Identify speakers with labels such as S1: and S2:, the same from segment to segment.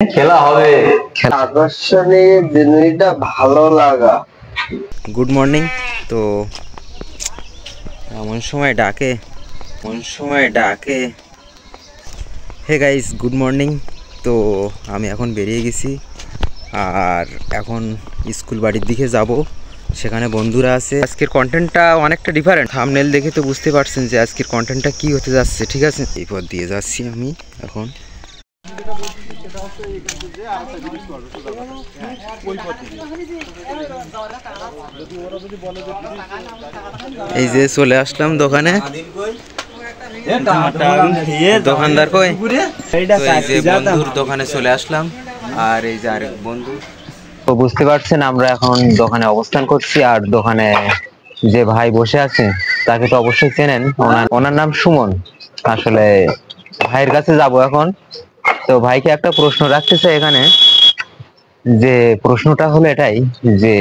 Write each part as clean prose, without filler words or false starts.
S1: খেলা হবে। আকর্ষণীয় জিনিসটা ভালো লাগা।
S2: Good morning. তো এমন সময় ডাকে হে গাইস, গুড মর্নিং। তো আমি এখন বেরিয়ে গেছি আর এখন স্কুল বাড়ির দিকে যাব, সেখানে বন্ধুরা আছে। আজকের কন্টেন্টটা অনেকটা ডিফারেন্ট, থাম্বনেল দেখে তো বুঝতে পারছেন যে আজকের কন্টেন্টটা কি হতে যাচ্ছে। ঠিক আছে, এই পথ দিয়ে যাচ্ছি আমি এখন। এই যে চলে আসলাম দোকানে। দোকানদার কই? বন্ধুর দোকানে চলে আসলাম আর এই যে আরেক বন্ধু। তো বুঝতে পারছেন আমরা এখন দোকানে অবস্থান করছি আর দোকানে যে ভাই বসে আছে তাকে তো অবশ্যই চেনেন, ওনার নাম সুমন। আসলে ভাইয়ের কাছে যাব এখন। তো ভাইকে একটা প্রশ্ন রাখতে চাই এখানে, যে প্রশ্নটা হলো এটাই যে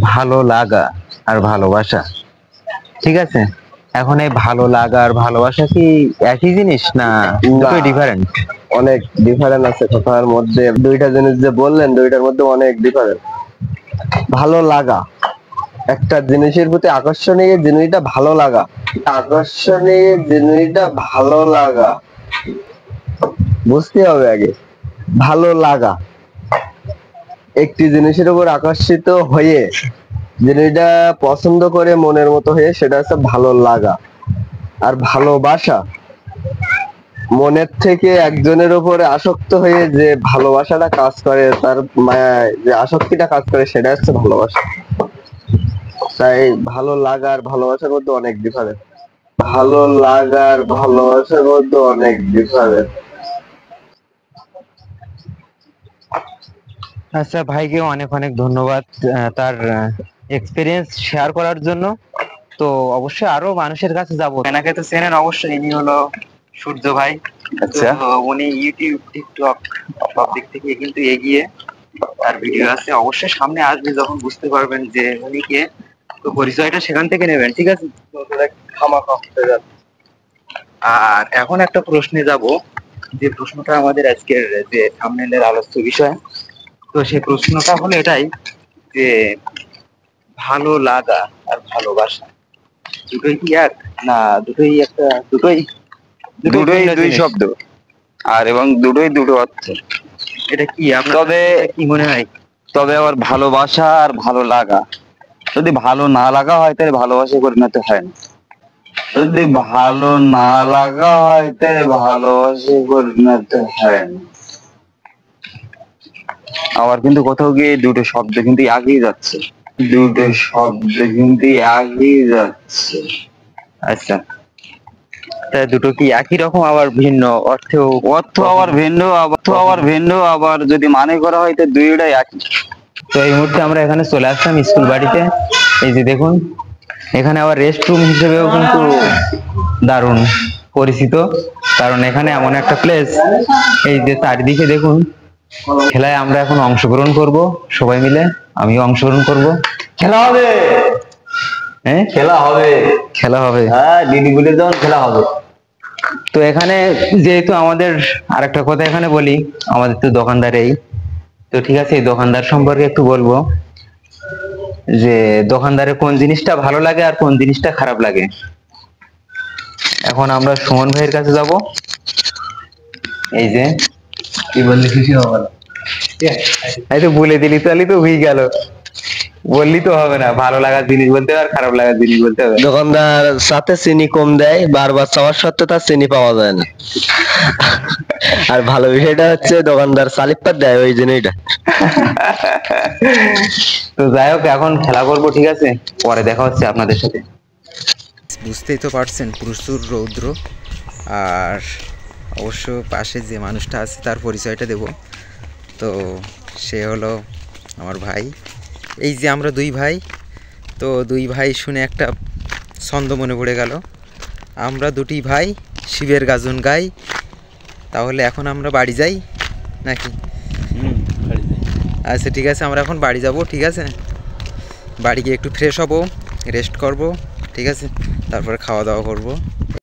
S2: ভালো লাগা আর ভালোবাসা, ঠিক আছে, এখন এই ভালো লাগা আর ভালোবাসা কি একই জিনিস না দুটোই ডিফারেন্ট?
S1: অনেক ডিফারেন্ট আছে কথার মধ্যে। দুইটা জিনিস যে বললেন, দুইটার মধ্যে অনেক ডিফারেন্ট। ভালো লাগা, একটা জিনিসের প্রতি আকর্ষণীয় জিনিসটা ভালো লাগা। আকর্ষণীয় জিনিসটা ভালো লাগা বুঝতে হবে আগে। ভালো লাগা, একটি জিনিসের উপর আকর্ষিত হয়ে জিনিসটা পছন্দ করে মনের মতো হয়ে, সেটা হচ্ছে ভালো লাগা। আর ভালোবাসা, মনের থেকে একজনের উপরে আসক্ত হয়ে যে ভালোবাসাটা কাজ করে, তার মায়ায় যে আসক্তিটা কাজ করে, সেটা হচ্ছে ভালোবাসা। তাই ভালো লাগার ভালোবাসার মধ্যে অনেক ডিফারেন্স। ভালো লাগার ভালোবাসার মধ্যে অনেক ডিফারেন্স।
S2: আচ্ছা, ভাইকে অনেক অনেক ধন্যবাদ তার এক্সপিরিয়েন্স শেয়ার করার জন্য। তো অবশ্যই আরো মানুষের কাছে যাব, এনাকে তো চেনেন অবশ্যই, ইনি হলো সূর্য ভাই।
S1: আচ্ছা,
S2: তো উনি ইউটিউব, টিকটক সব দিক থেকে কিন্তু এগিয়ে, তার ভিডিও আছে, অবশ্যই সামনে আসবে যখন বুঝতে পারবেন যে উনি কে। তো পরিচয়টা সেখান থেকে নেবেন, ঠিক আছে? আর এখন একটা প্রশ্নে যাব, যে প্রশ্নটা আমাদের আজকের যে থাম্বনেলের আলোচ্য বিষয়। তো সেই প্রশ্নটা হলো এটাই যে ভালো লাগা আর ভালোবাসা দুটোই কি এক, না দুটোই একটা, দুটোই
S1: দুই শব্দ আর এবং দুটোই দুটো অর্থ।
S2: এটা কি
S1: তবে
S2: কি মনে হয়?
S1: তবে আবার ভালোবাসা আর ভালো লাগা, যদি ভালো না লাগা হয় তাহলে ভালোবাসা পরিণত হয় না। যদি ভালো না লাগা হয় তাহলে ভালোবাসা পরিণত হয় না। আবার কিন্তু কোথাও গিয়ে দুটো শব্দ কিন্তু আগেই যাচ্ছে, দুটো শব্দ কিন্তু আগেই যাচ্ছে।
S2: আচ্ছা, তাই দুটো কি একই রকম আবার ভিন্ন অর্থেও?
S1: অর্থ আবার ভিন্ন, আবার যদি মানে করা হয় তো দুইটাই একই।
S2: তো এই মুহূর্তে আমরা এখানে চলে আসলাম স্কুল বাড়িতে। এই যে দেখুন, এখানে আবার রেস্ট রুম হিসেবেও কিন্তু দারুণ পরিচিত, কারণ এখানে এমন একটা প্লেস, এই যে চারিদিকে দেখুন, খেলায় আমরা এখন অংশগ্রহণ করব সবাই মিলে, আমিও অংশগ্রহণ করব।
S1: খেলা হবে,
S2: হ্যাঁ খেলা হবে।
S1: হ্যাঁ, দিদি বলে যখন খেলা হবে।
S2: তো এখানে যেহেতু আমাদের আরেকটা কথা এখানে বলি, আমাদের তো দোকানদার এই, তো ঠিক আছে, এই দোকানদার সম্পর্কে একটু বলবো যে দোকানদারের কোন জিনিসটা ভালো লাগে আর কোন জিনিসটা খারাপ লাগে। এখন আমরা সুমন ভাইয়ের কাছে যাব। এই যে
S1: কি বললি খুশি হবে না?
S2: এই তো বলে দিলি, তাহলে তো হয়ে গেল। বললি তো হবে না, ভালো লাগার জিনিস বলতে হবে আর খারাপ লাগার জিনিস বলতে হবে।
S1: দোকানদার সাথে চিনি কম দেয়, বারবার চাওয়ার সত্ত্বেও তার চিনি পাওয়া যায় না। আর ভালো বিষয়টা হচ্ছে দোকানদার চালিপাত দেয়, ওই জিনিসটা।
S2: তো যাই হোক, এখন খেলা করবো, ঠিক আছে? পরে দেখা হচ্ছে আপনাদের সাথে। বুঝতেই তো পারছেন প্রচুর রৌদ্র, আর অবশ্য পাশে যে মানুষটা আছে তার পরিচয়টা দেব। তো সে হলো আমার ভাই। এই যে আমরা দুই ভাই, তো দুই ভাই শুনে একটা ছন্দ মনে পড়ে গেল, আমরা দুটি ভাই শিবের গাজন গাই। তাহলে এখন আমরা বাড়ি যাই নাকি? আচ্ছা ঠিক আছে, আমরা এখন বাড়ি যাব, ঠিক আছে? বাড়ি গিয়ে একটু ফ্রেশ হব, রেস্ট করব, ঠিক আছে? তারপরে খাওয়া দাওয়া করব।